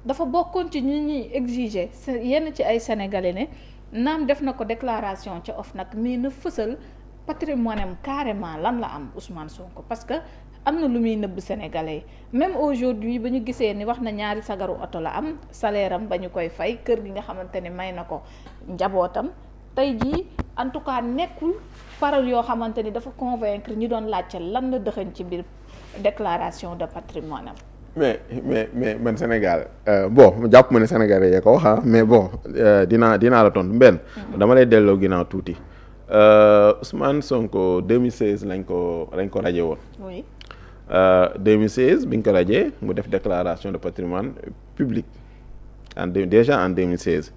dafa bokkoon ci ñi ñuy exiger yenn ci ay sénégalais ne naam def na ko déclaration ca OFNAC mais na fësal patrimoine am carrément lan la am Ousmane Sonko parce que am na lu muy nëbb sénégalais même aujourd'hui ba ñu gisee ni wax na ñaari sagaru oto la am salaire am ba ñu koy fay kër gi nga xamante ne may na ko njabootam tey jii en tout cas nekkul parole yoo xamante ni dafa convaincre ñi doon laajte lan la dëxëñ ci biir déclaration de patrimoine am. mais man Sénégal bon jàpp ma ne Sénégalais yee ko wax mais bon dinaa la tontu benn. dama lay delloo ginnaaw tuuti Ousmane Sonko 2016 lañ ko raje woon. oui. 2016 bi ñu ko rajee mu def déclaration de patrimoine public déjà en 2016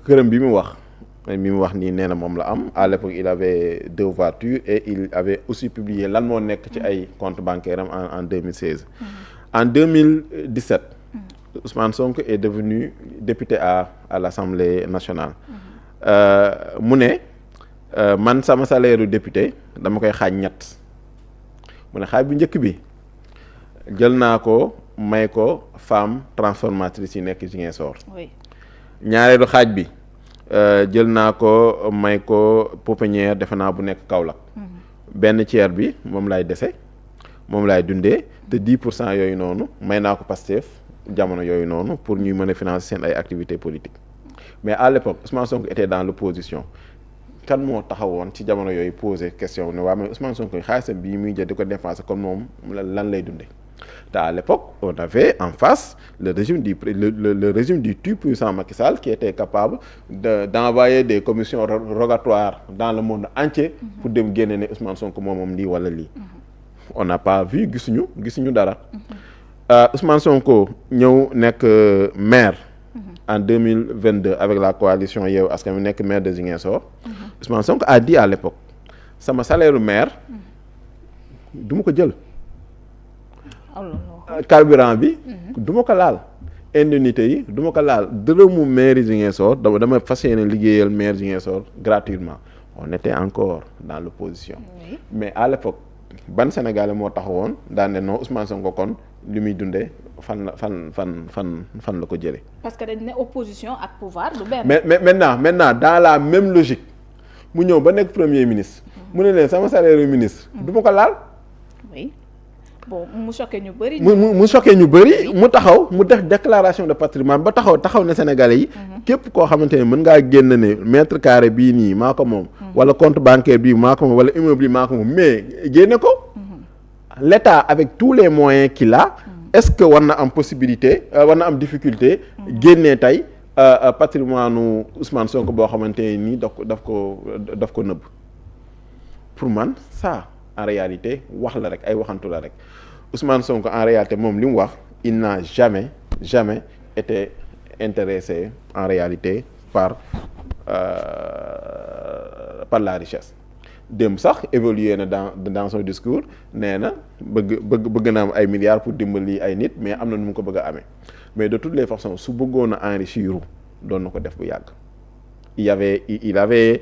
këram bi mu wax nii nee na moom la am à l'époque il avait 2 voitures et il avait aussi publié lan moo nekk ci ay compte bancaire am en 2016. En 2017 Ousmane Sonko est devenu député à l'Assemblée nationale. Mu ne man sama salaire u député dama koy xaaj ñett mu ne xaaj bu njëkk bi jël naa ko may ko femme transformatrice yi nekk Ziguinchor. oui. ñaareelu xaaj bi jël naa ko may ko pouponnière defe naa bu nekk Kaolack. benn tiers bi moom laay dese moom laay dundee te 10% yooyu noonu may naa ko Pastef jamono yooyu noonu pour ñuy mën a financer seen ay activités politiques mais à l'époque Ousmane Sonko était dans l'opposition kan moo taxawoon ci jamono yooyu poser question ne waa mais Ousmane Sonko xaalisam bii muy jël di ko dépenser comme moom lan lay dundee te à l'époque on avait en face le régime du tout-puissant Macky Sall qui était capable d'envoyer des commissions rogatoires dans le monde entier pour dem génne ne Ousmane Sonko moom lii wala lii. On n'a pas vu gisuñu dara. Ousmane Sonko ñëw nekk maire en 2022 avec la coalition Yewwi Askan Wi nekk maire de Ziguinchor. Ousmane Sonko a dit à l'époque sama salaire maire du ma ko jël. Carburant bi du ma ko laal. indemnité yi du ma ko laal dërëmu maire Ziguinchor dama fas yéene liggéeyal maire Ziguinchor gratuitement on était encore dans l'opposition. Oui. Mais à l'époque ban Sénégalais moo taxawoon daan ne non Ousmane Sonko kon li muy dundee fan la ko jëlee. parce que dañ ne opposition ak pouvoir du benn. mais maintenant dans la même logique mu ñëw ba nekk premier ministre. mu ne leen sama salaire ministre. du ma ko laal. oui bon mu choqué ñu bëri. mu choqué ñu bëri mu taxaw mu def déclaration de patrimoine ba taxaw ne Sénégalais yi. képp koo xamante ne mën ngaa génn ne mètre carré bii nii maa ko moom. wala compte bancaire bii maa ko moom wala immeuble bii maa ko moom mais génne ko. L'État avec tous les moyens qu'il a. est-ce que war na am possibilité war na am difficulté. génnee tey patrimoine Ousmane Sonko boo xamante ne nii daf ko nëbb. pour man ça en réalité wax la rek ay waxantu la rek Ousmane Sonko en réalité moom li mu wax il n'a jamais été intéressé en réalité par la richesse. Dem sax évolué na dans son discours nee na bëgg na am ay milliards pour dimbali ay nit mais am na nu mu ko bëgg a amee mais de toutes les façons su bëggoon a enrichir doon na ko def bu yàgg. il avait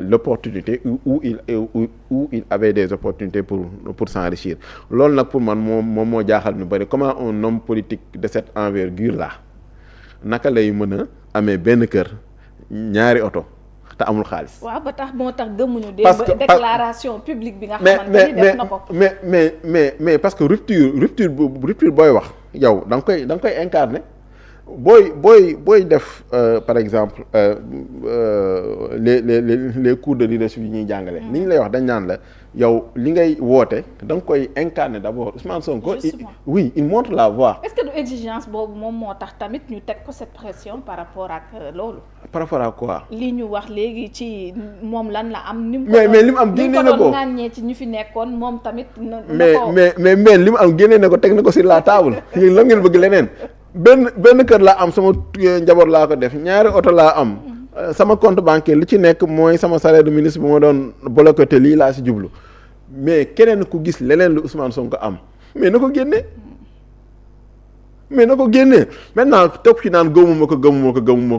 l'opportunité où il avait des opportunités pour s'enrichir loolu nag pour man moom moo jaaxal ñu bari comment un homme politique de cette envergure là naka lay mën a amee benn kër ñaari oto te amul xaalis. waaw ba tax moo tax gëmuñu démb déclaration publique bi nga xamante ni def na ko. mais parce que rupture booy wax yow da nga koy incarner. booy def par exemple les cours de leadership yi ñuy jàngale. li ñu lay wax dañ naan la yow li ngay woote da nga koy incarner d'abord Ousmane Sonko. oui il montre la voie. est-ce que du exigence boobu moom moo tax tamit ñu teg ko cette pression par rapport ak loolu. par rapport à quoi. li ñu wax léegi ci moom lan la am. ni mu mais li mu am génnee na ko ŋàññee ci ñu fi nekkoon moom tamit. mais li mu am génnee na ko teg na ko sur la table yéen lan ngeen bëgg leneen. benn kër laa am sama njaboot laa ko def ñaari oto laa am sama compte bancaire li ci nekk mooy sama salaire de ministre bu ma doon bloqué te lii laa si jublu mais keneen ku gis leneen lu Ousmane Sonko am mais na ko génne mais na ko génnee maintenant topp ci naan gëmuma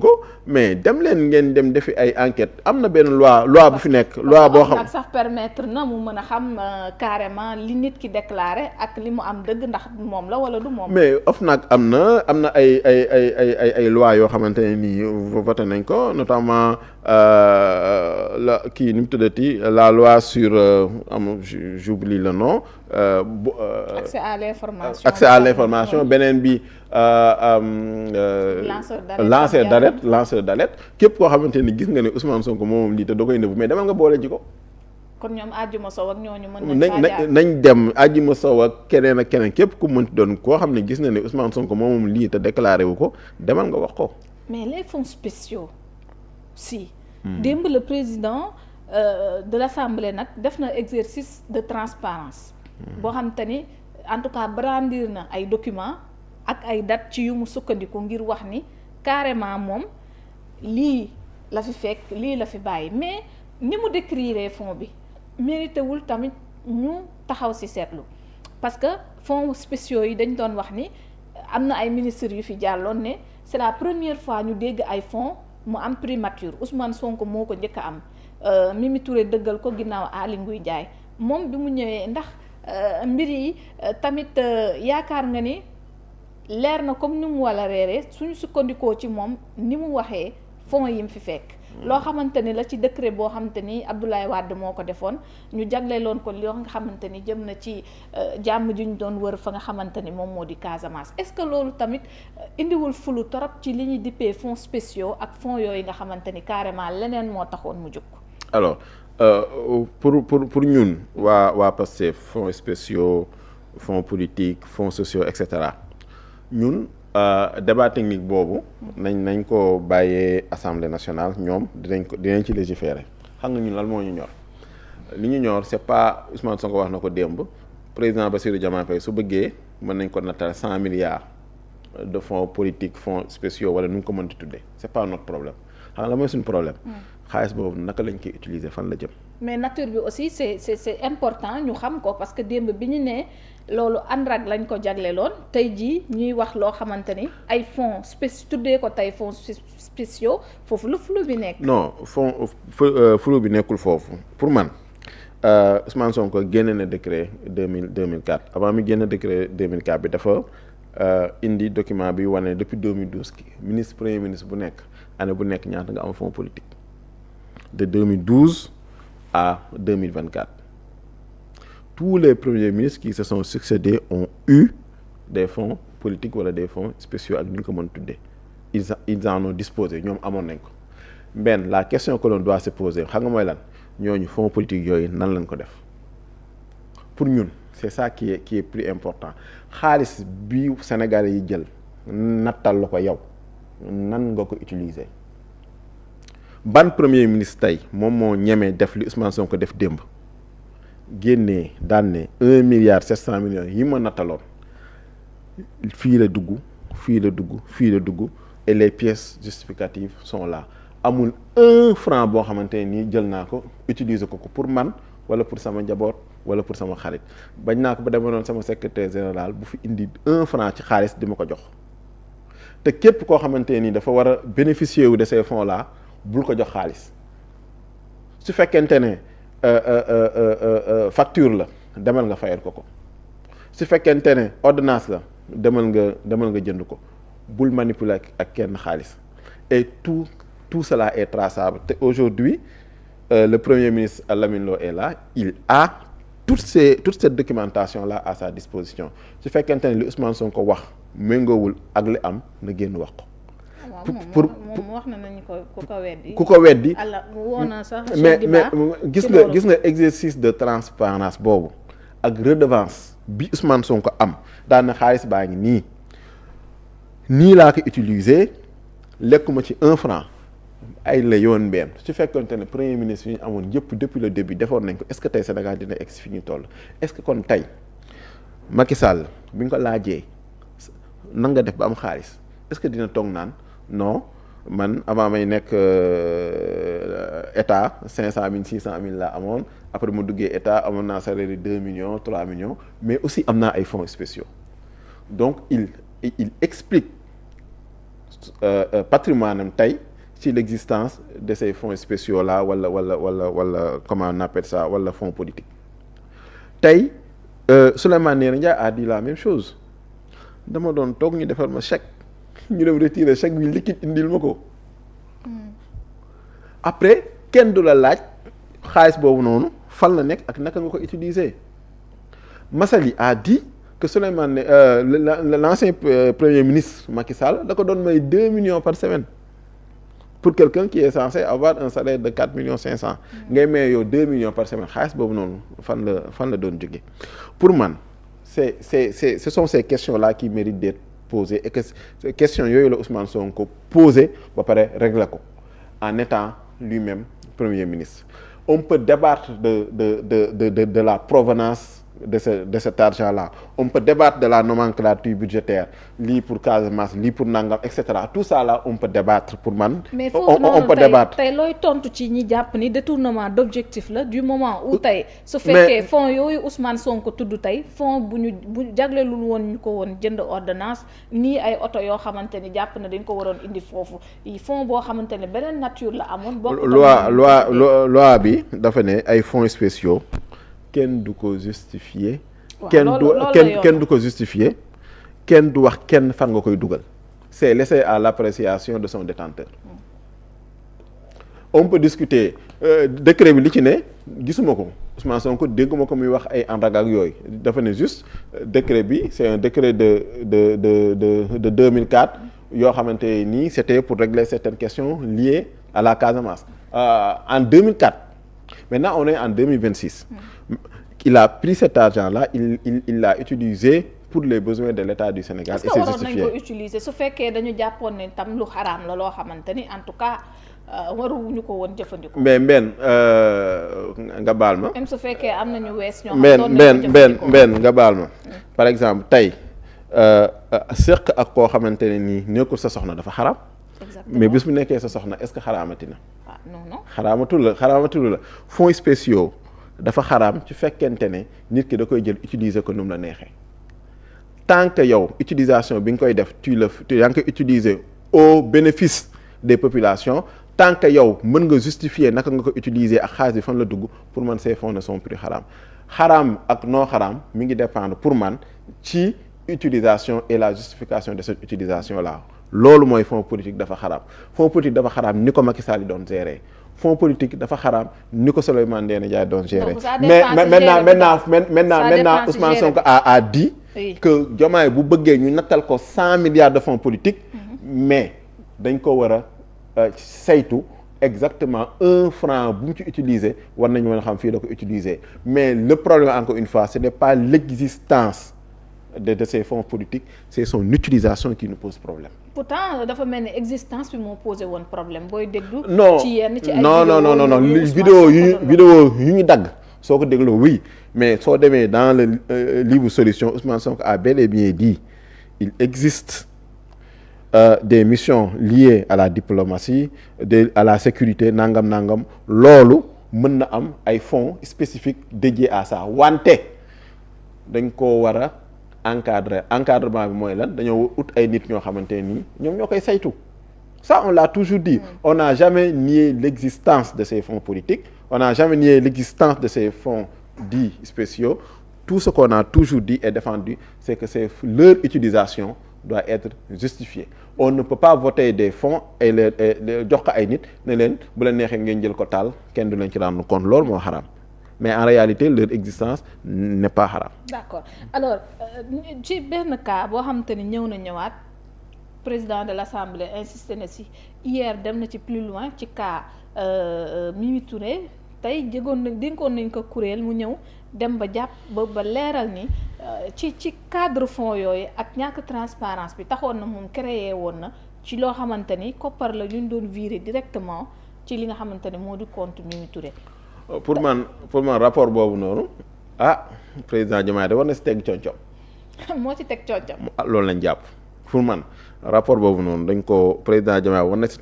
ko mais dem leen ngeen dem defi ay enquête am na benn loi bu fi nekk. loi boo xam sax permettre na mu mën a xam carrément li nit ki déclaré ak li mu am dëgg ndax moom la wala du moom. mais OFNAC am na ay loi yoo xamante ne nii voté nañ ko notamment la kii ni mu tuddati la loi sur j'oublie le nom. accès à l'information beneen bi lanceur d'alerte képp koo xamante ni gis nga ne Ousmane Sonko moom lii te da koy nëbbu mais demal nga boole ji ko. kon ñoom Adjuma Sow ak ñooñu mën nañ dem Adjuma Sow ak keneen képp ku mënti doon koo xam ne gis na ne Ousmane Sonko moom lii te déclaré wu ko demal nga wax ko. mais les fonds spéciaux si. démb le président de l'Assemblée nag def na exercice de transparence boo xam te ni en tout cas brandir na ay documents ak ay dates ci yu mu sukkandiku ngir wax ni carrément moom lii la fi fekk lii la fi bàyyi mais ni mu décrire fonds bi mérité wul tamit ñu taxaw ci seetlu parce que fonds spéciaux yi dañ doon wax ni am na ay ministres yu fi jàlloon ne c'est la première fois ñu dégg ay fonds mu am primature Ousmane Sonko moo ko njëkk a am Mimi Touré dëggal ko ginnaaw Aly Ngouille Ndiaye moom bi mu ñëwee ndax mbir yi tamit yaakaar nga ni leer na comme ni mu wala reeree suñu sukkandikoo ci moom ni mu waxee fonds yi mu fi fekk loo xamante ni la ci décret boo xamante ni Abdoulaye Wade moo ko defoon ñu jagleeloon ko loo nga xamante ni jëm na ci jàmm ji ñu doon wër fa nga xamante ni moom moo di Casamance est-ce que loolu tamit indiwul fulu torop ci li ñuy dippee fonds spéciaux ak fonds yooyu nga xamante ni carrément leneen moo taxoon mu jóg. alors pour ñun waa Pastef fonds spéciaux fonds politiques fonds sociaux et cetera ñun débat technique boobu nañ ko bàyyee Assemblée nationale ñoom dinañ ci légiférer xam nga ñun lan moo ñu ñor li ñu ñor c'est pas Ousmane Sonko wax na ko démb président Bassirou Diomaye Faye su bëggee mën nañ ko nattal 100 milliards de fonds politiques fonds spéciaux wala nu ñu ko mënti tuddee c'est pas notre problème xam nga la mooy suñu problème xaalis boobu naka lañ koy utiliser fan la jëm. mais nature bi aussi c'est important ñu xam ko parce que démb bi ñu ne loolu ANRAD lañ ko jagleeloon tey jii ñuy wax loo xamante ni ay fonds spéciaux tuddee ko tey fonds spéciaux foofu lu flou bi nekk. non flou bi nekkul foofu pour man Ousmane Sonko génne na décret 2004 avant mi génne décret 2004 bi dafa indi document bi wane depuis 2012 premier ministre bu nekk année bu nekk ñaata nga am fonds politique de 2012 à 2024. Tous les premiers ministres qui se sont succédés ont eu des fonds politiques wala des fonds spéciaux ak ñu ko mën tuddee ils en ont disposé ñoom amoon nañ ko benn la question que l'on doit se poser xam nga mooy lan ñooñu fonds politiques yooyu nan lañ ko def pour ñun c'est ça qui est plus important xaalis bi Sénégalais yi jël nattal la ko yow nan nga ko utiliser ban premier ministre tey moom moo ñemee def li Ousmane Sonko def démb génnee daan ne 1 milliard 700 millions yi ma nattaloon fii la dugg et les pièces justificatives sont là amul 1 franc boo xamante ne nii jël naa ko utiliser ko pour man wala pour sama njaboot wala pour sama xarit bañ naa ko ba dama doon sama secrétaire général bu fi indi 1 franc ci xaalis di ma ko jox te képp koo xamante ne nii dafa war a bénéficier wu de ces fonds là bul ko jox xaalis su fekkente ne facture la demal nga fayal ko su fekkente ne ordonnance la demal nga jënd ko bul manipuler ak kenn xaalis et tout cela est traçable te aujourd'hui le premier ministre Lamine Lo est là il a toute cette documentation là à sa disposition su fekkente ne li Ousmane Sonko wax méngoowul ak li am na génn wax ko moom wax na nañu ko ku ko weddi mais gis nga exercice de transparence boobu ak redevance bi Ousmane Sonko am daan na xaalis baa ngi nii laa ko utiliser lekkuma ci 1 franc ay la yoon benn su fekkonte ne premier ministre yi ñu amoon yëpp depuis le début defoon nañ ko est-ce que tey Sénégal dina egg fi ñu toll est-ce que kon tey Macky Sall bi nga ko laajee nan nga def ba am xaalis est-ce que dina toog naan non man avant may nekk état 500 000 600 000 laa amoon après mu duggee état amoon naa salaire 2 millions 3 millions mais aussi am naa ay fonds spéciaux donc il et il explique patrimoine am tey ci l'existence de ces fonds spéciaux là wala comment on appelle ça wala fonds politique tey Souleymane Ndéné Ndiaye a dit la même chose dama doon toog ñu defal ma chèque ñu dem retirer chèque bi liquide indil ma ko après kenn du la laaj xaalis boobu noonu fan la nekk ak naka nga ko utiliser. Massaly a dit que Souleymane l'ancien premier ministre Macky Sall da ko doon may 2 millions par semaine pour quelqu'un qui est censé avoir un salaire de 4,5 millions ngay may yow 2 millions par semaine xaalis boobu noonu fan la doon jóge pour man ce sont ces questions là qui méritent d'être posées et que ces questions yooyu la Ousmane Sonko posé ba pare régler ko en étant lui-même premier ministre. On peut débattre de la provenance de cet argent-là. On peut débattre de la nomenclature budgétaire, lii pour Casamance, lii pour Nangam, etc. Tout ça là, on peut débattre pour man. Mais on peut débattre. tey looy tontu ci ñi jàpp ni détournement d'objectif la du moment où tey su fekkee fonds yooyu Ousmane Sonko tudd tey fonds bu jagleelul woon ñu ko woon jënd ordonnance nii ay oto yoo xamante ni jàpp na dañ ko waroon indi foofu fonds boo xamante ne beneen nature la amoon. loi bi dafa ne ay fonds spéciaux. kenn du ko justifier kenn du ko justifier kenn du wax kenn fan nga koy dugal c'est laissé à l'appréciation de son détenteur on peut discuter décret bi li ci ne gisuma ko Ousmane Sonko dégguma ko muy wax ay andrag ak yooyu dafa ne juste décret bi c'est un décret de 2004 yoo xamante nii c'était pour régler certaines questions liées à la Casamance en 2004 maintenant on est en 2026 il a pris cet argent-là il l'a utilisé pour les besoins de l'État du Sénégal et c'est justifié. nañ ko utiliser su fekkee dañu jàppoon ne tam lu xaraam la loo xamante ni en tout cas waruñu ko woon jëfandikoo. mais Mbène nga baal ma. même su fekkee am nañu wees ñoo xam Mbène nga baal ma. par exemple tey seq ak koo xamante ne nii nekkul sa soxna dafa xaraam. mais bis bu nekkee sa soxna est-ce que xaraamati na. non xaraamatul la fonds spéciaux dafa xaraam ci fekkente ne nit ki da koy jël utiliser ko nu mu la neexee tant que yow utilisation bi nga koy def yaa ngi koy utiliser au bénéfice des populations tant que yow mën nga justifier naka nga ko utiliser ak xaalis bi fan la dugg pour man ces fonds ne sont plus xaraam ak non xaraam mi ngi dépendre pour man ci utilisation et la justification de cette utilisation là. loolu mooy fonds politique dafa xaraam ni ko Macky Sall yi doon gérer fonds politique dafa xaraam ni ko Souleymane Ndéné Ndiaye doon gérer mais maintenant Ousmane Sonko a dit que Diomaye bu bëggee ñu nattal ko 100 milliards de fonds politiques mais dañ ko war a saytu exactement 1 franc bu mu ci utiliser war nañu mën a xam fii la ko utiliser mais le problème encore une fois ce n'est pas l'existence de ces fonds politiques c'est son utilisation qui nous pose problème. pourtant dafa mel ni existence bi moo posé woon problème booy déglu. ci yenn ci ay non vidéo yu ñu dagg soo ko dégloo oui mais soo demee dans le livre solution Ousmane Sonko a bel et bien dit il existe des missions liées à la diplomatie à la sécurité nangam loolu mën na am ay fonds spécifiques dédiés à ça wante dañ ko war a encadrement bi mooy lan dañoo ut ay nit ñoo xamante nii ñoom ñoo koy saytu ça on l'a toujours dit on n'a jamais nié l'existence de ces fonds politiques on n'a jamais nié l'existence de ces fonds dits spéciaux tout ce qu'on a toujours dit et défendu c'est que leur utilisation doit être justifiée on ne peut pas voter des fonds et jox ko ay nit ne leen bu la neexee ngeen jël ko taal kenn du leen ci rendre compte loolu moo xaraam mais en réalité leur existence n'est pas haram. D'accord alors ci benn cas boo xamante ni ñëw na ñëwaat président de l'Assemblée insisté na ci hier dem na ci plus loin ci cas Mimi Touré tey dénkoon nañ ko kuréel mu ñëw dem ba jàpp ba leeral ni ci cadre fonds yooyu ak ñàkk transparence bi taxoon na moom créé woon na ci loo xamante ni koppar la ñu doon virer directement ci li nga xamante ni moo di compte Mimi Touré. pour man rapport boobu noonu président Diomaye da war na si teg concom moo ci teg concom loolu lañ jàpp pour man rapport boobu noonu dañ ko président Diomaye war na si